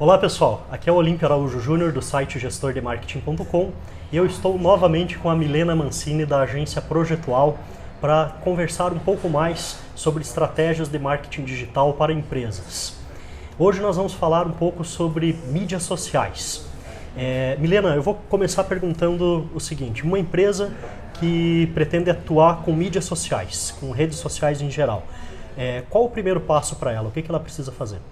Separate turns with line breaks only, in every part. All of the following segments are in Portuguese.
Olá pessoal, aqui é o Olímpio Araújo Júnior do site gestordemarketing.com e eu estou novamente com a Milena Mancini da agência Projetual para conversar um pouco mais sobre estratégias de marketing digital para empresas. Hoje nós vamos falar um pouco sobre mídias sociais. Milena, eu vou começar perguntando o seguinte: uma empresa que pretende atuar com mídias sociais, com redes sociais em geral, qual o primeiro passo para ela? O que ela precisa fazer?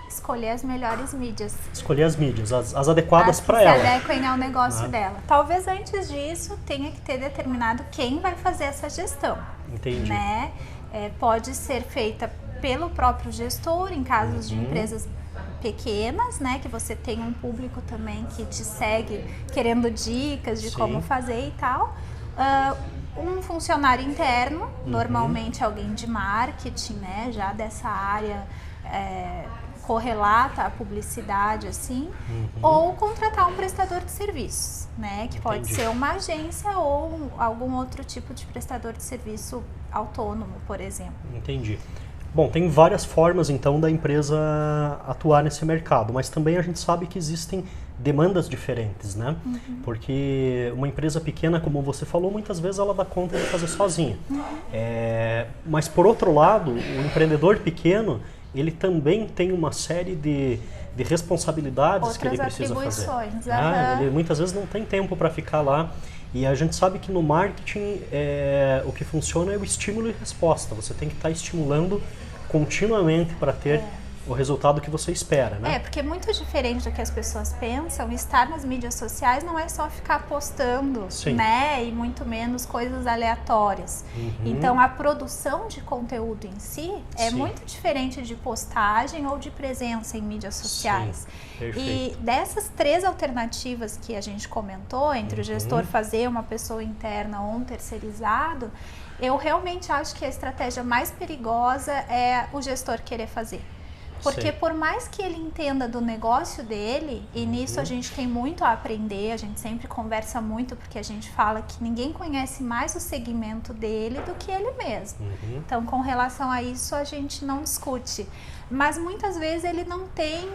Escolher as melhores mídias.
Escolher as mídias, as adequadas para
ela.
As
que se adequem ao negócio dela. Talvez antes disso tenha que ter determinado quem vai fazer essa gestão.
Entendi.
Né? Pode ser feita pelo próprio gestor, em casos de empresas pequenas, né, que você tem um público também que te segue querendo dicas de como fazer e tal. Um funcionário interno, normalmente alguém de marketing, né, já dessa área, correlata a publicidade, assim, ou contratar um prestador de serviços, né, que pode ser uma agência ou algum outro tipo de prestador de serviço autônomo, por exemplo.
Entendi. Bom, tem várias formas, então, da empresa atuar nesse mercado, mas também a gente sabe que existem demandas diferentes, né? Porque uma empresa pequena, como você falou, muitas vezes ela dá conta de fazer sozinha. Mas, por outro lado, o empreendedor pequeno, ele também tem uma série de responsabilidades que ele precisa fazer. Ele muitas vezes não tem tempo para ficar lá. E a gente sabe que no marketing o que funciona é o estímulo e resposta. Você tem que estar estimulando continuamente para ter o resultado que você espera, né?
Porque é muito diferente do que as pessoas pensam. Estar nas mídias sociais não é só ficar postando, né? E muito menos coisas aleatórias. Então, a produção de conteúdo em si é muito diferente de postagem ou de presença em mídias sociais. E dessas três alternativas que a gente comentou, entre o gestor fazer, uma pessoa interna ou um terceirizado, eu realmente acho que a estratégia mais perigosa é o gestor querer fazer. Porque por mais que ele entenda do negócio dele, e nisso a gente tem muito a aprender, a gente sempre conversa muito, porque a gente fala que ninguém conhece mais o segmento dele do que ele mesmo. Então, com relação a isso, a gente não discute. Mas muitas vezes ele não tem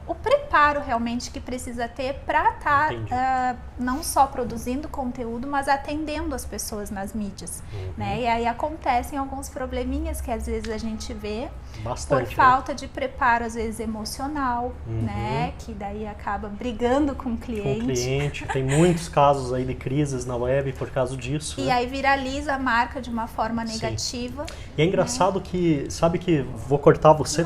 o preparo realmente que precisa ter para estar não só produzindo conteúdo, mas atendendo as pessoas nas mídias, né? E aí acontecem alguns probleminhas que às vezes a gente vê por falta de preparo, às vezes emocional, né? Que daí acaba brigando com o cliente.
Tem muitos casos aí de crises na web por causa disso.
E aí viraliza a marca de uma forma negativa.
E é engraçado que, sabe que, vou cortar você,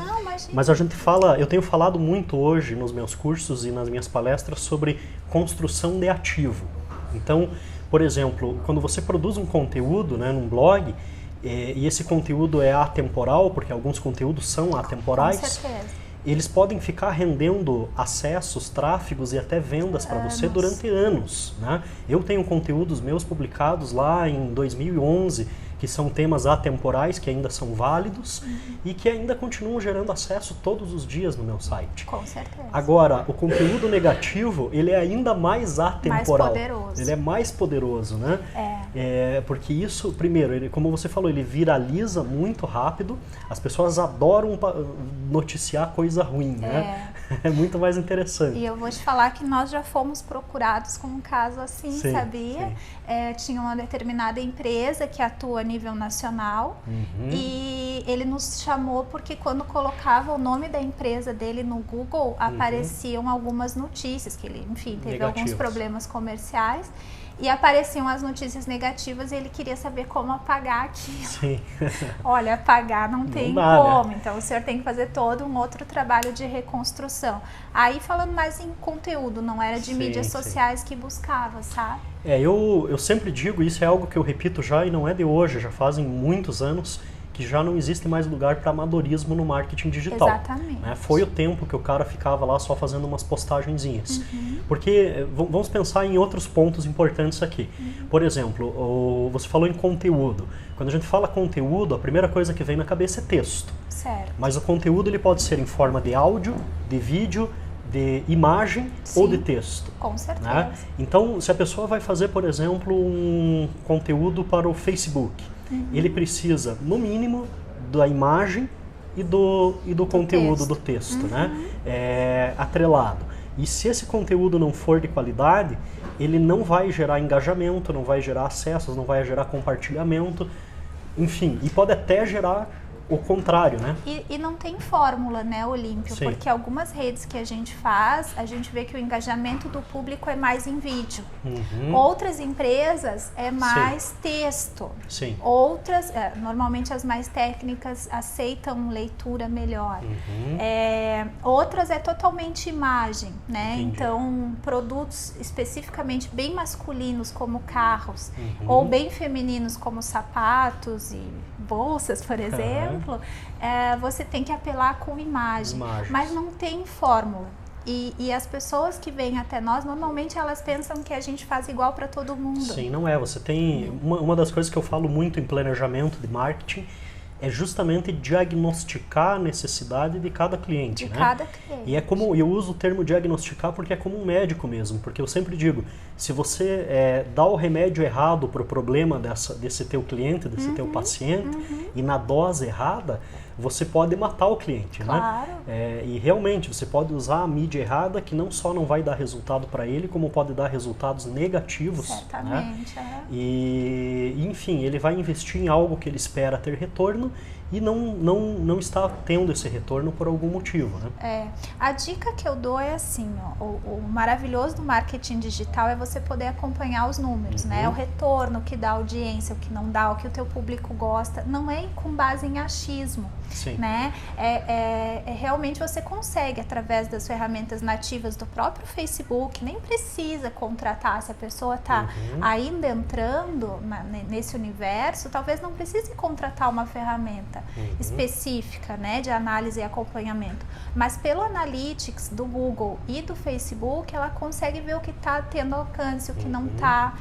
mas a gente fala, eu tenho falado muito hoje nos meus cursos e nas minhas palestras sobre construção de ativo. Então, por exemplo, quando você produz um conteúdo, né, num blog, e esse conteúdo é atemporal, porque alguns conteúdos são atemporais,
com certeza,
eles podem ficar rendendo acessos, tráfegos e até vendas para você durante anos, né? Eu tenho conteúdos meus publicados lá em 2011, que são temas atemporais, que ainda são válidos e que ainda continuam gerando acesso todos os dias no meu site.
Com certeza.
Agora, o conteúdo negativo, ele é ainda mais atemporal.
Mais poderoso.
Ele é mais poderoso, né? Porque isso, primeiro, ele, como você falou, ele viraliza muito rápido. As pessoas adoram noticiar coisa ruim, né? É muito mais interessante.
E eu vou te falar que nós já fomos procurados com um caso assim, sabia? Tinha uma determinada empresa que atua a nível nacional e ele nos chamou porque quando colocava o nome da empresa dele no Google, apareciam algumas notícias, que ele, enfim, teve alguns problemas comerciais. E apareciam as notícias negativas e ele queria saber como apagar aquilo. Olha, apagar não tem como. Então o senhor tem que fazer todo um outro trabalho de reconstrução. Aí falando mais em conteúdo, não era de mídias sociais que buscava, sabe?
Eu sempre digo, isso é algo que eu repito já e não é de hoje, já fazem muitos anos, que já não existe mais lugar para amadorismo no marketing digital.
Exatamente.
Né? Foi o tempo que o cara ficava lá só fazendo umas postagenzinhas. Porque vamos pensar em outros pontos importantes aqui. Por exemplo, você falou em conteúdo. Quando a gente fala conteúdo, a primeira coisa que vem na cabeça é texto.
Certo.
Mas o conteúdo ele pode ser em forma de áudio, de vídeo, de imagem ou de texto.
Com certeza.
Né? Então, se a pessoa vai fazer, por exemplo, um conteúdo para o Facebook, ele precisa, no mínimo, da imagem e do conteúdo do texto, né? Atrelado. E se esse conteúdo não for de qualidade, ele não vai gerar engajamento, não vai gerar acessos, não vai gerar compartilhamento, enfim, e pode até gerar o contrário, né?
E não tem fórmula, né, Olímpio?
Sim.
Porque algumas redes que a gente faz, a gente vê que o engajamento do público é mais em vídeo. Outras empresas é mais texto.
Sim.
Outras, normalmente as mais técnicas aceitam leitura melhor. Outras é totalmente imagem, né?
Entendi.
Então, produtos especificamente bem masculinos como carros, ou bem femininos como sapatos e bolsas, por exemplo, você tem que apelar com imagem, mas não tem fórmula. E as pessoas que vêm até nós, normalmente elas pensam que a gente faz igual para todo mundo.
Sim, não é. Você tem uma das coisas que eu falo muito em planejamento de marketing é justamente diagnosticar a necessidade de cada cliente, né?
Cada cliente.
E é como, eu uso o termo diagnosticar porque é como um médico mesmo, porque eu sempre digo, se você dá o remédio errado para o problema desse teu cliente, desse teu paciente, e na dose errada, você pode matar o cliente,
claro.
né? E realmente, você pode usar a mídia errada, que não só não vai dar resultado para ele, como pode dar resultados negativos.
Certamente,
né? E, enfim, ele vai investir em algo que ele espera ter retorno e não está tendo esse retorno por algum motivo, né?
A dica que eu dou é assim, ó, o maravilhoso do marketing digital é você poder acompanhar os números, né? O retorno, o que dá audiência, o que não dá, o que o teu público gosta, não é com base em achismo,
Sim.
né? Realmente você consegue, através das ferramentas nativas do próprio Facebook, nem precisa contratar, se a pessoa está ainda entrando nesse universo, talvez não precise contratar uma ferramenta específica, né, de análise e acompanhamento, mas pelo Analytics do Google e do Facebook, ela consegue ver o que está tendo alcance, o que não está,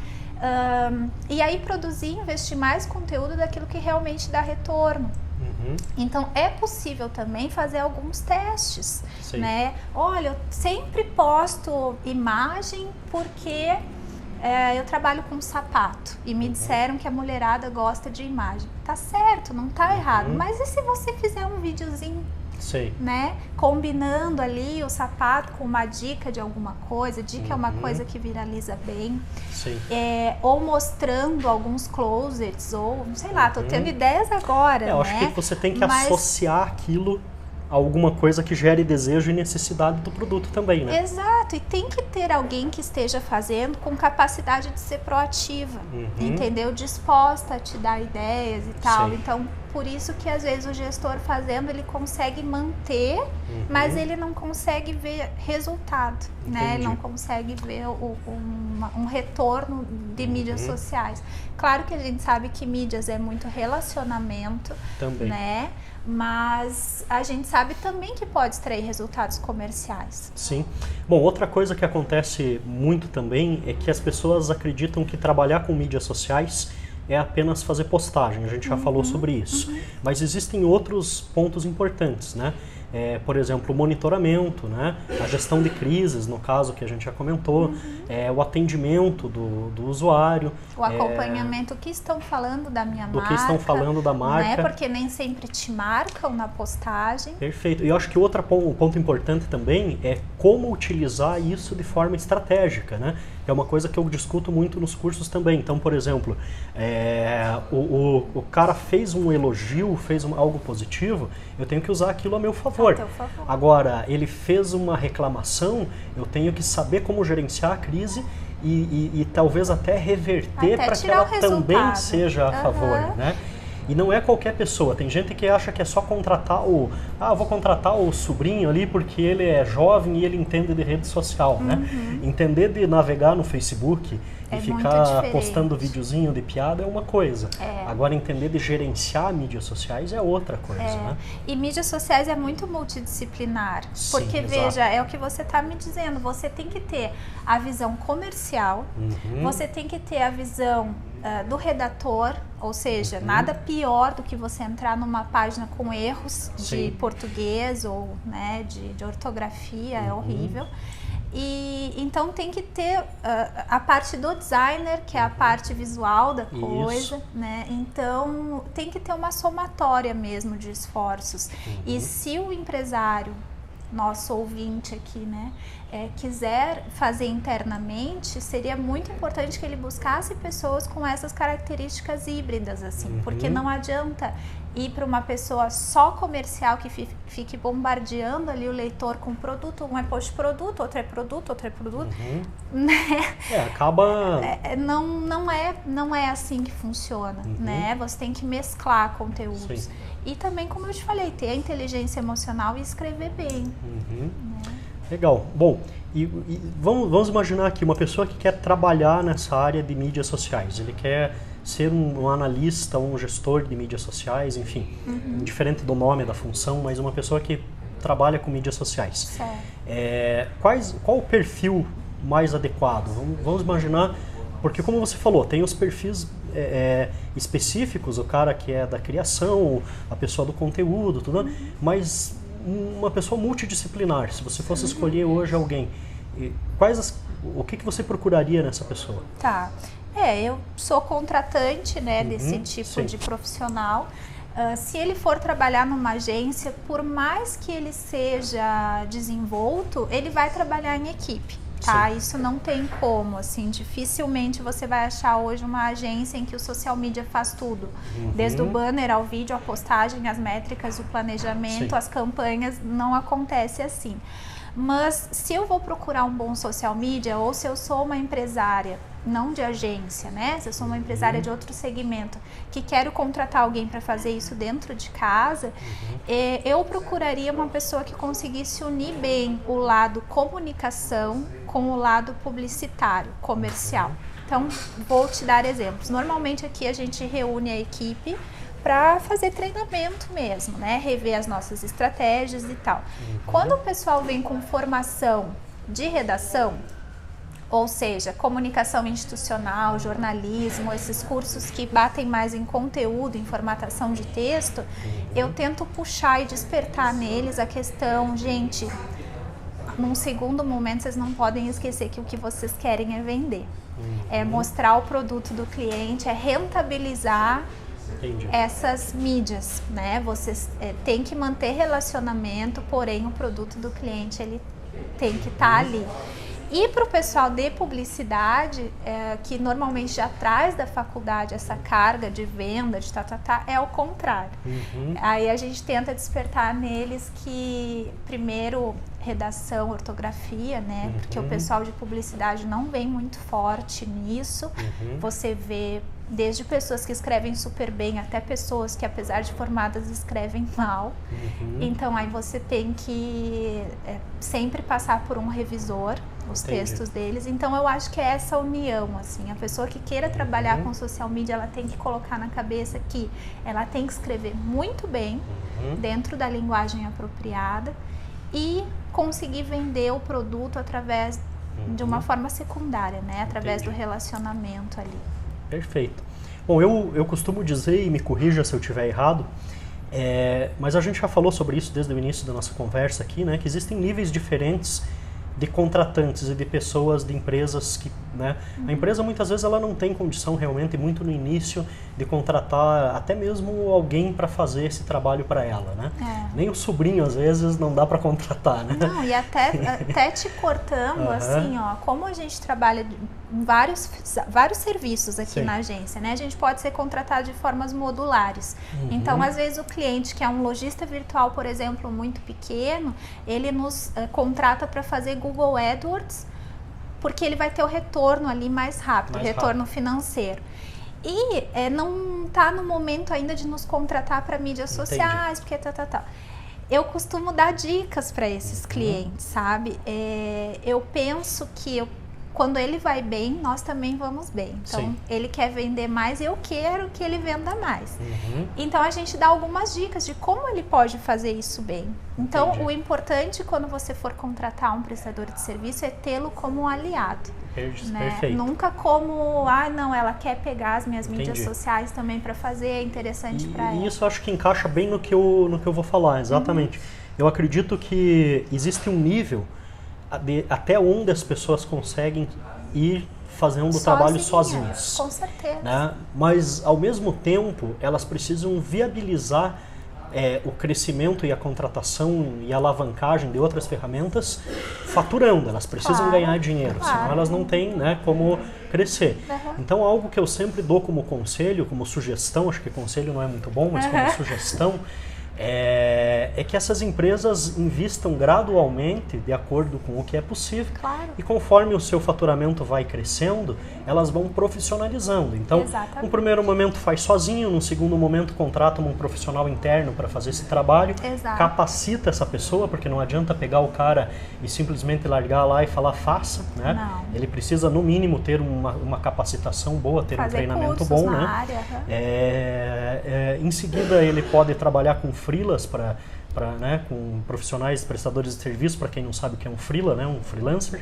e aí produzir, investir mais conteúdo daquilo que realmente dá retorno. Então é possível também fazer alguns testes, né? Olha, eu sempre posto imagem porque eu trabalho com sapato e me disseram que a mulherada gosta de imagem. Tá certo, não tá errado, mas e se você fizer um videozinho, né, combinando ali o sapato com uma dica de alguma coisa, dica é uma coisa que viraliza bem, ou mostrando alguns closets, ou sei lá, tô tendo ideias agora,
eu acho que você tem que associar aquilo a alguma coisa que gere desejo e necessidade do produto também, né?
Exato, e tem que ter alguém que esteja fazendo com capacidade de ser proativa, entendeu? Disposta a te dar ideias e tal. Então, por isso que às vezes o gestor fazendo, ele consegue manter, mas ele não consegue ver resultado, né? Ele não consegue ver um retorno de mídias sociais. Claro que a gente sabe que mídias é muito relacionamento,
também,
né? Mas a gente sabe também que pode extrair resultados comerciais.
Sim. Bom, outra coisa que acontece muito também é que as pessoas acreditam que trabalhar com mídias sociais é apenas fazer postagem, a gente já falou sobre isso. Mas existem outros pontos importantes, né? Por exemplo, o monitoramento, né? A gestão de crises, no caso que a gente já comentou, o atendimento do usuário.
O acompanhamento, o que estão falando da minha marca.
Do que estão falando da marca.
Né? Porque nem sempre te marcam na postagem.
Perfeito. E eu acho que outro ponto importante também é como utilizar isso de forma estratégica, né? É uma coisa que eu discuto muito nos cursos também. Então, por exemplo, o cara fez um elogio, fez algo positivo, eu tenho que usar aquilo a meu favor. Agora, ele fez uma reclamação, eu tenho que saber como gerenciar a crise e talvez até reverter para que ela também seja a favor, né? E não é qualquer pessoa. Tem gente que acha que é só contratar vou contratar o sobrinho ali porque ele é jovem e ele entende de rede social, né? Entender de navegar no Facebook e ficar postando videozinho de piada é uma coisa. Agora, entender de gerenciar mídias sociais é outra coisa, né?
E mídias sociais é muito multidisciplinar. Porque, veja, é o que você está me dizendo. Você tem que ter a visão comercial, você tem que ter a visão do redator, ou seja, nada pior do que você entrar numa página com erros de português ou, né, de ortografia, é horrível. E então tem que ter a parte do designer, que é a parte visual da coisa, né? Então tem que ter uma somatória mesmo de esforços. E se o empresário, nosso ouvinte aqui, né, quiser fazer internamente, seria muito importante que ele buscasse pessoas com essas características híbridas, assim, porque não adianta ir para uma pessoa só comercial que fique bombardeando ali o leitor com produto, um é post-produto, outro é produto, outro é produto, né?
Acaba...
Não é assim que funciona, né? Você tem que mesclar conteúdos.
Sim.
E também, como eu te falei, ter a inteligência emocional e escrever bem. Né?
Legal. Bom, e vamos imaginar aqui uma pessoa que quer trabalhar nessa área de mídias sociais. Ele quer ser um analista, um gestor de mídias sociais, enfim, diferente do nome da função, mas uma pessoa que trabalha com mídias sociais. Qual o perfil mais adequado? Vamos imaginar, porque como você falou, tem os perfis específicos, o cara que é da criação, a pessoa do conteúdo, tudo, mas uma pessoa multidisciplinar, se você fosse escolher hoje alguém, o que você procuraria nessa pessoa?
Tá. Eu sou contratante, né, desse tipo de profissional. Se ele for trabalhar numa agência, por mais que ele seja desenvolto, ele vai trabalhar em equipe, tá? Isso não tem como, assim, dificilmente você vai achar hoje uma agência em que o social media faz tudo. Desde o banner ao vídeo, a postagem, as métricas, o planejamento, as campanhas, não acontece assim. Mas se eu vou procurar um bom social media, ou se eu sou uma empresária, não de agência, né? Se eu sou uma empresária de outro segmento, que quero contratar alguém para fazer isso dentro de casa, eu procuraria uma pessoa que conseguisse unir bem o lado comunicação com o lado publicitário, comercial. Então, vou te dar exemplos. Normalmente aqui a gente reúne a equipe para fazer treinamento mesmo, né? Rever as nossas estratégias e tal. Quando o pessoal vem com formação de redação, ou seja, comunicação institucional, jornalismo, esses cursos que batem mais em conteúdo, em formatação de texto, eu tento puxar e despertar neles a questão, gente, num segundo momento vocês não podem esquecer que o que vocês querem é vender. É mostrar o produto do cliente, é rentabilizar essas mídias, né? Vocês têm que manter relacionamento, porém o produto do cliente ele tem que estar ali. E para o pessoal de publicidade, que normalmente já traz da faculdade essa carga de venda, de é o contrário. Aí a gente tenta despertar neles que, primeiro, redação, ortografia, né? Porque o pessoal de publicidade não vem muito forte nisso. Você vê desde pessoas que escrevem super bem até pessoas que, apesar de formadas, escrevem mal. Então aí você tem que sempre passar por um revisor os textos deles. Então eu acho que é essa união, assim, a pessoa que queira trabalhar com social media, ela tem que colocar na cabeça que ela tem que escrever muito bem dentro da linguagem apropriada e conseguir vender o produto através de uma forma secundária, né? Através do relacionamento ali.
Perfeito. Bom, eu costumo dizer, e me corrija se eu estiver errado, mas a gente já falou sobre isso desde o início da nossa conversa aqui, né? Que existem níveis diferentes de contratantes e de pessoas, de empresas que, né? A empresa muitas vezes ela não tem condição realmente, muito no início, de contratar até mesmo alguém para fazer esse trabalho para ela, né? Nem o sobrinho às vezes não dá para contratar, né?
Não, e até te cortando, assim, ó, como a gente trabalha em vários serviços aqui na agência, né? A gente pode ser contratado de formas modulares. Então, às vezes o cliente que é um lojista virtual, por exemplo, muito pequeno, ele nos contrata para fazer Google AdWords, porque ele vai ter o retorno ali mais rápido, retorno financeiro. E não está no momento ainda de nos contratar para mídias sociais, porque Eu costumo dar dicas para esses clientes, sabe? Eu penso que quando ele vai bem, nós também vamos bem. Então, ele quer vender mais, eu quero que ele venda mais. Então, a gente dá algumas dicas de como ele pode fazer isso bem. Então, o importante quando você for contratar um prestador de serviço é tê-lo como um aliado. Né?
Perfeito.
Nunca como, não, ela quer pegar as minhas mídias sociais também para fazer, é interessante para ela.
E isso eu acho que encaixa bem no que eu vou falar, exatamente. Eu acredito que existe um nível até onde as pessoas conseguem ir fazendo o trabalho sozinhas.
Com certeza.
Né? Mas, ao mesmo tempo, elas precisam viabilizar o crescimento e a contratação e a alavancagem de outras ferramentas faturando. Elas precisam ganhar dinheiro, senão elas não têm, né, como crescer. Então, algo que eu sempre dou como conselho, como sugestão, acho que conselho não é muito bom, mas como sugestão, é que essas empresas invistam gradualmente de acordo com o que é possível e conforme o seu faturamento vai crescendo, elas vão profissionalizando. Então, no primeiro momento faz sozinho, no segundo momento contrata um profissional interno para fazer esse trabalho, capacita essa pessoa, porque não adianta pegar o cara e simplesmente largar lá e falar faça, né?
Não.
Ele precisa no mínimo ter uma capacitação boa, ter um treinamento bom, né?
Área,
em seguida ele pode trabalhar com freelas né, com profissionais, prestadores de serviço, para quem não sabe o que é um freela, né, um freelancer,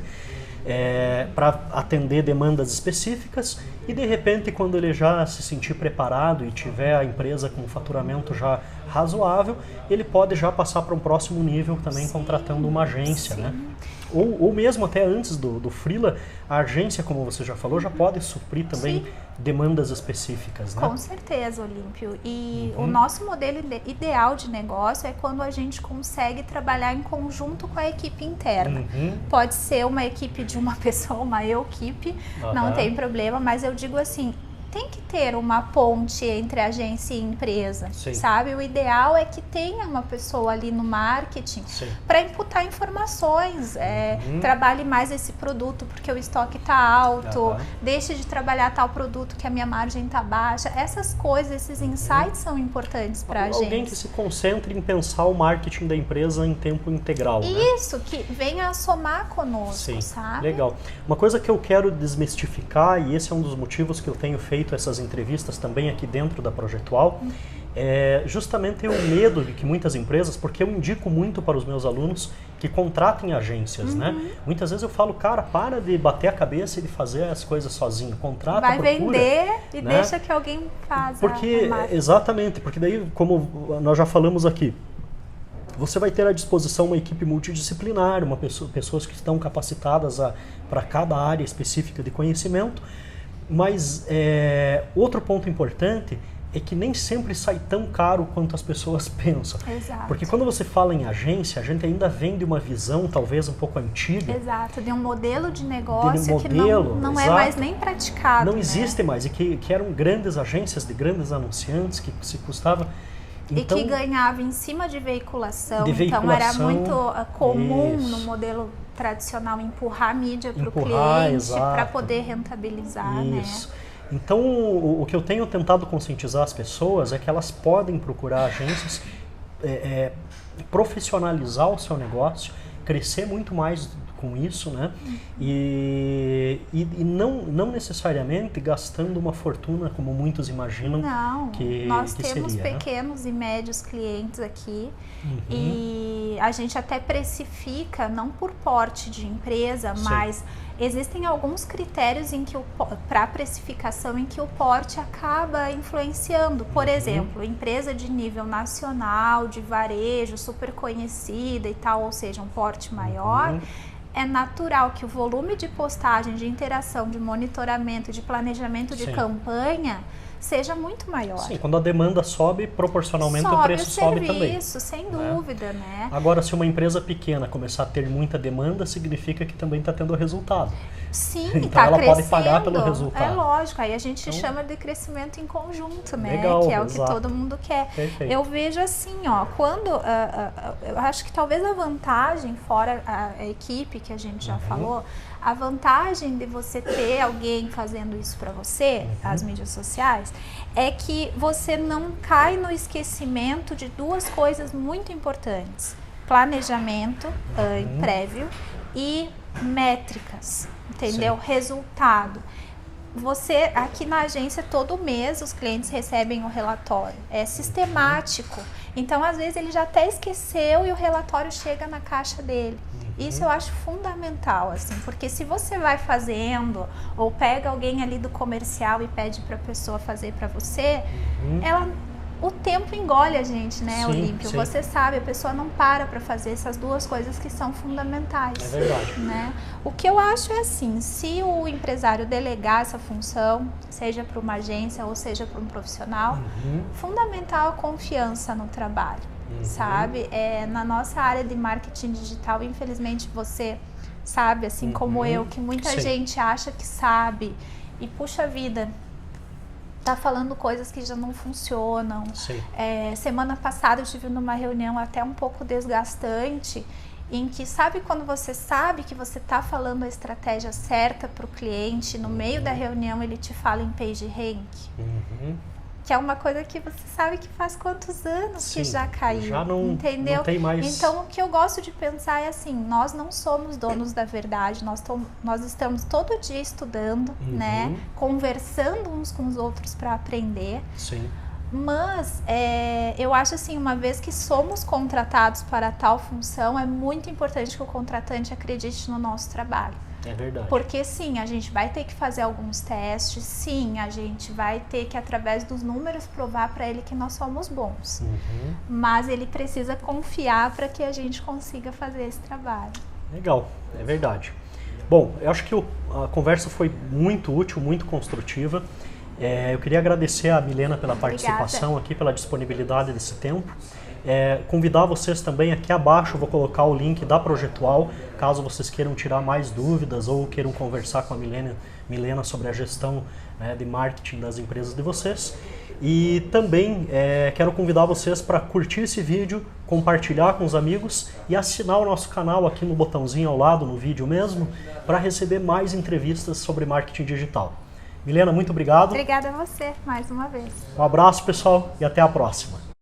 para atender demandas específicas e de repente quando ele já se sentir preparado e tiver a empresa com um faturamento já razoável, ele pode já passar para um próximo nível também contratando uma agência, né? Ou mesmo até antes do freela, a agência, como você já falou, já pode suprir também demandas específicas, né?
Com certeza, Olímpio. E o nosso modelo ideal de negócio é quando a gente consegue trabalhar em conjunto com a equipe interna. Pode ser uma equipe de uma pessoa, uma equipe, não tem problema, mas eu digo assim, tem que ter uma ponte entre agência e empresa, sabe? O ideal é que tenha uma pessoa ali no marketing para imputar informações, trabalhe mais esse produto porque o estoque está alto, deixe de trabalhar tal produto que a minha margem está baixa. Essas coisas, esses insights são importantes para a gente.
Alguém que se concentre em pensar o marketing da empresa em tempo integral.
Isso, né? Que venha a somar conosco, sabe?
Legal. Uma coisa que eu quero desmistificar, e esse é um dos motivos que eu tenho feito essas entrevistas também aqui dentro da Projetual, é justamente o medo de que muitas empresas, porque eu indico muito para os meus alunos que contratem agências, né? Muitas vezes eu falo, cara, para de bater a cabeça e de fazer as coisas sozinho, contrata,
vai
procura,
vender e
né?
deixa que alguém faça.
Porque, exatamente, porque daí, como nós já falamos aqui, você vai ter à disposição uma equipe multidisciplinar, pessoas que estão capacitadas para cada área específica de conhecimento. Mas outro ponto importante é que nem sempre sai tão caro quanto as pessoas pensam.
Exato.
Porque quando você fala em agência, a gente ainda vem de uma visão talvez um pouco antiga.
Exato, de um modelo de negócio que não é mais nem praticado.
Não existe mais, e que eram grandes agências de grandes anunciantes que se custava...
Então, e que ganhava em cima de veiculação. Então era muito comum no modelo tradicional empurrar a mídia para o cliente para poder rentabilizar, né?
Então o que eu tenho tentado conscientizar as pessoas é que elas podem procurar agências, profissionalizar o seu negócio, crescer muito mais com isso, né? E não necessariamente gastando uma fortuna como muitos imaginam.
Não, nós temos
seria,
pequenos e médios clientes aqui e a gente até precifica, não por porte de empresa, mas existem alguns critérios para precificação em que o porte acaba influenciando. Por exemplo, empresa de nível nacional, de varejo, super conhecida e tal, ou seja, um porte maior, é natural que o volume de postagem, de interação, de monitoramento, de planejamento de campanha seja muito maior. Sim,
quando a demanda sobe, proporcionalmente o preço sobe também.
Isso, sem dúvida, né?
Agora, se uma empresa pequena começar a ter muita demanda, significa que também está tendo resultado.
Sim,
então ela
crescendo.
Pode pagar pelo resultado.
É lógico, aí a gente chama de crescimento em conjunto, né?
Legal,
que é o que todo mundo quer.
Perfeito.
Eu vejo assim, ó, quando eu acho que talvez a vantagem, fora a equipe que a gente já falou, a vantagem de você ter alguém fazendo isso para você, as mídias sociais, é que você não cai no esquecimento de duas coisas muito importantes: planejamento prévio e métricas, entendeu? Resultado. Você, aqui na agência, todo mês os clientes recebem o relatório. É sistemático. Então, às vezes, ele já até esqueceu e o relatório chega na caixa dele. Isso eu acho fundamental, assim, porque se você vai fazendo ou pega alguém ali do comercial e pede para a pessoa fazer para você, ela o tempo engole a gente, né,
sim,
Olímpio?
Sim.
Você sabe, a pessoa não para fazer essas duas coisas que são fundamentais.
É verdade.
Né? O que eu acho é assim, se o empresário delegar essa função, seja para uma agência ou seja para um profissional, fundamental a confiança no trabalho, sabe? Na nossa área de marketing digital, infelizmente você sabe, assim como eu, que muita gente acha que sabe e puxa vida, tá falando coisas que já não funcionam. Semana passada eu estive numa reunião até um pouco desgastante, em que sabe quando você sabe que você tá falando a estratégia certa para o cliente, no meio da reunião ele te fala em PageRank, que é uma coisa que você sabe que faz quantos anos que já caiu,
já não,
entendeu?
Não tem mais...
Então o que eu gosto de pensar é assim, nós não somos donos da verdade, nós estamos todo dia estudando, né? Conversando uns com os outros para aprender. Mas eu acho assim, uma vez que somos contratados para tal função, é muito importante que o contratante acredite no nosso trabalho.
É verdade.
Porque sim, a gente vai ter que fazer alguns testes, sim, a gente vai ter que, através dos números, provar para ele que nós somos bons. Mas ele precisa confiar para que a gente consiga fazer esse trabalho.
Legal, é verdade. Bom, eu acho que a conversa foi muito útil, muito construtiva. Eu queria agradecer a Milena pela participação aqui, pela disponibilidade desse tempo. Convidar vocês também, aqui abaixo eu vou colocar o link da Projetual, caso vocês queiram tirar mais dúvidas ou queiram conversar com a Milena sobre a gestão, né, de marketing das empresas de vocês. E também quero convidar vocês para curtir esse vídeo, compartilhar com os amigos e assinar o nosso canal aqui no botãozinho ao lado, no vídeo mesmo, para receber mais entrevistas sobre marketing digital. Milena, muito obrigado.
Obrigada a você, mais uma vez.
Um abraço, pessoal, e até a próxima.